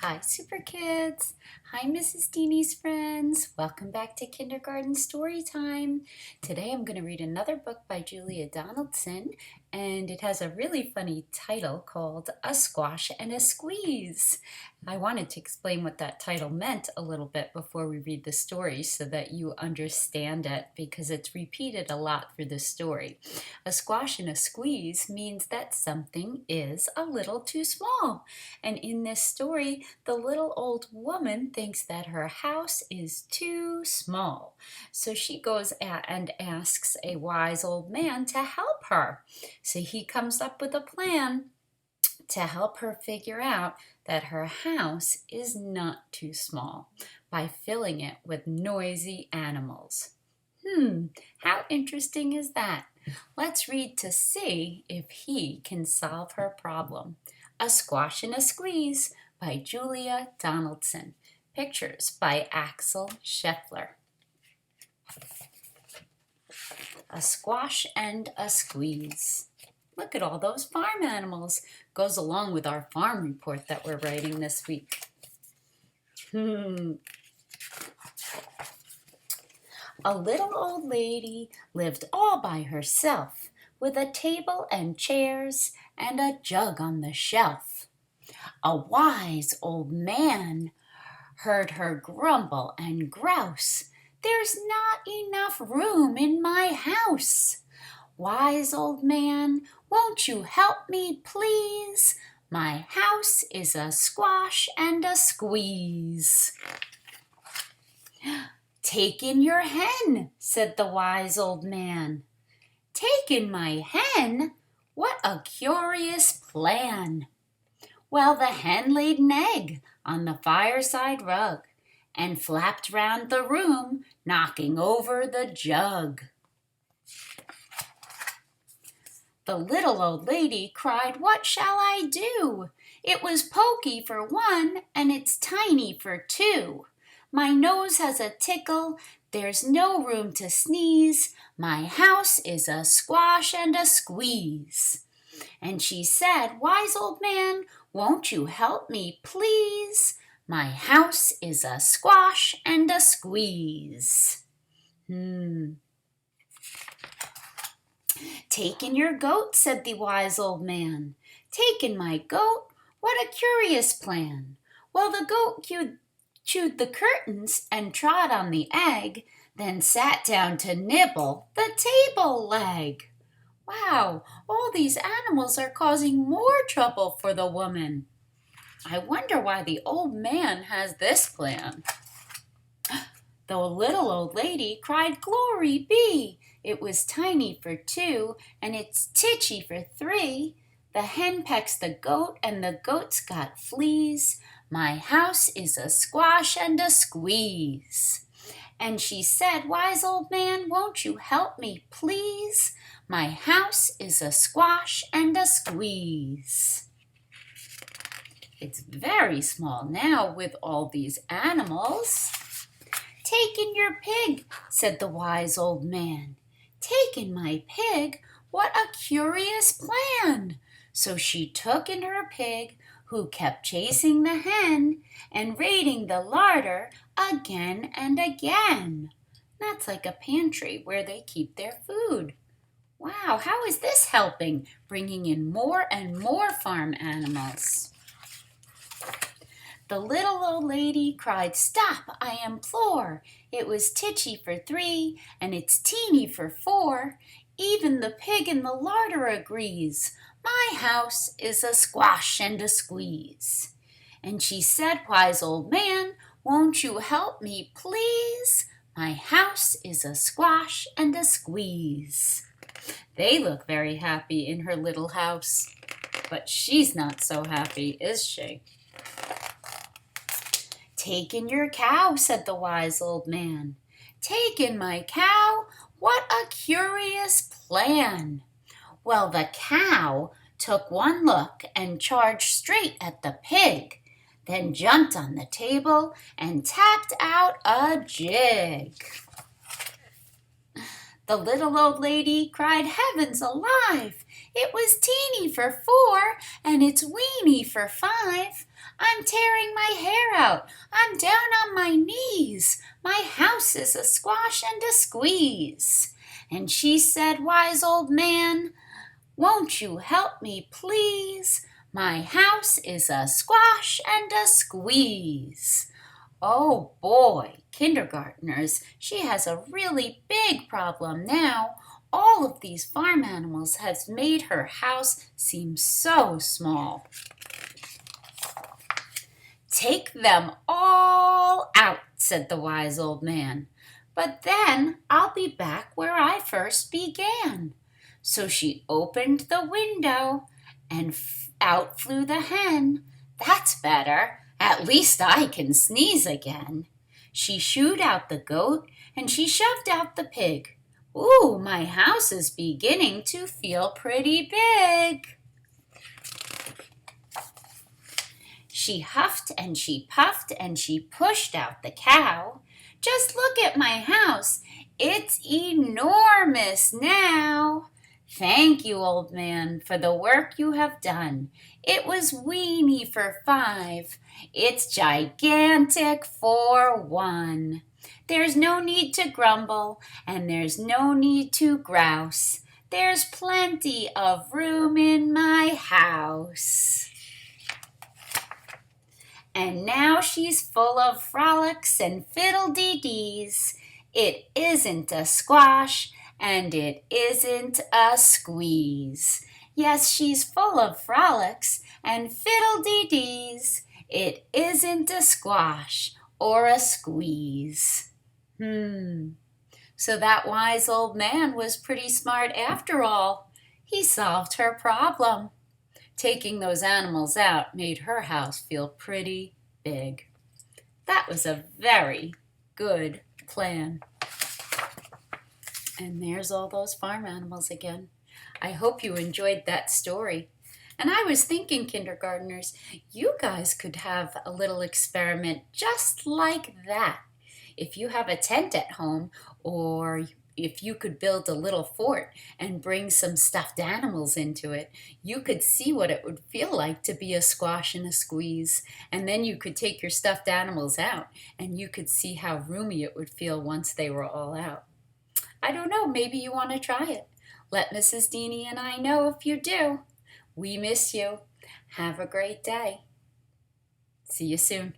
Hi, Super Kids. Hi, Mrs. Deeney's friends. Welcome back to Kindergarten Story Time. Today I'm going to read another book by Julia Donaldson, and it has a really funny title called A Squash and a Squeeze. I wanted to explain what that title meant a little bit before we read the story so that you understand it because it's repeated a lot through the story. A squash and a squeeze means that something is a little too small. And in this story, the little old woman thinks that her house is too small. So she goes and asks a wise old man to help her. So he comes up with a plan to help her figure out that her house is not too small by filling it with noisy animals. How interesting is that? Let's read to see if he can solve her problem. A Squash and a Squeeze by Julia Donaldson. Pictures by Axel Scheffler. A squash and a squeeze. Look at all those farm animals. Goes along with our farm report that we're writing this week. A little old lady lived all by herself, with a table and chairs and a jug on the shelf. A wise old man heard her grumble and grouse. "There's not enough room in my house. Wise old man, won't you help me, please? My house is a squash and a squeeze." "Take in your hen," said the wise old man. "Take in my hen? What a curious plan!" Well, the hen laid an egg on the fireside rug and flapped round the room, knocking over the jug. The little old lady cried, "What shall I do? It was pokey for one, and it's tiny for two. My nose has a tickle, there's no room to sneeze. My house is a squash and a squeeze." And she said, "Wise old man, won't you help me, please? My house is a squash and a squeeze." "Take in your goat," said the wise old man. "Take in my goat? What a curious plan!" Well, the goat chewed the curtains and trod on the egg, then sat down to nibble the table leg. Wow, all these animals are causing more trouble for the woman. I wonder why the old man has this plan. The little old lady cried, "Glory be! It was tiny for two, and it's titchy for three. The hen pecks the goat, and the goat's got fleas. My house is a squash and a squeeze." And she said, "Wise old man, won't you help me, please? My house is a squash and a squeeze." It's very small now with all these animals. "Take in your pig," said the wise old man. "Take in my pig? What a curious plan!" So she took in her pig, who kept chasing the hen and raiding the larder again and again. That's like a pantry where they keep their food. Wow, how is this helping, bringing in more and more farm animals? The little old lady cried, "Stop, I implore! It was titchy for three, and it's teeny for four. Even the pig in the larder agrees. My house is a squash and a squeeze." And she said, "Wise old man, won't you help me, please? My house is a squash and a squeeze." They look very happy in her little house, but she's not so happy, is she? "Take in your cow," said the wise old man. "Take in my cow? What a curious plan!" Well, the cow took one look and charged straight at the pig, then jumped on the table and tapped out a jig. The little old lady cried, "Heavens alive! It was teeny for four, and it's weeny for five. I'm tearing my hair out. I'm down on my knees. My house is a squash and a squeeze. And she said, Wise old man, won't you help me, please? My house is a squash and a squeeze. Oh boy, kindergartners, she has a really big problem now. All of these farm animals has made her house seem so small. Take them all out, said the wise old man. But then I'll be back where I first began. So she opened the window and out flew the hen. That's better. At least I can sneeze again. She shooed out the goat and she shoved out the pig. Ooh, my house is beginning to feel pretty big. She huffed and she puffed and she pushed out the cow. Just look at my house. It's enormous now. Thank you, old man, for the work you have done. It was weeny for 5. It's gigantic for 1. There's no need to grumble, and there's no need to grouse. There's plenty of room in my house. And now she's full of frolics and fiddle-dee-dees. It isn't a squash, and it isn't a squeeze. Yes, she's full of frolics and fiddle-dee-dees. It isn't a squash or a squeeze. So that wise old man was pretty smart after all. He solved her problem. Taking those animals out made her house feel pretty big. That was a very good plan. And there's all those farm animals again. I hope you enjoyed that story. And I was thinking, kindergartners, you guys could have a little experiment just like that. If you have a tent at home, or if you could build a little fort and bring some stuffed animals into it, you could see what it would feel like to be a squash and a squeeze. And then you could take your stuffed animals out and you could see how roomy it would feel once they were all out. I don't know, maybe you want to try it. Let Mrs. Deanie and I know if you do. We miss you. Have a great day. See you soon.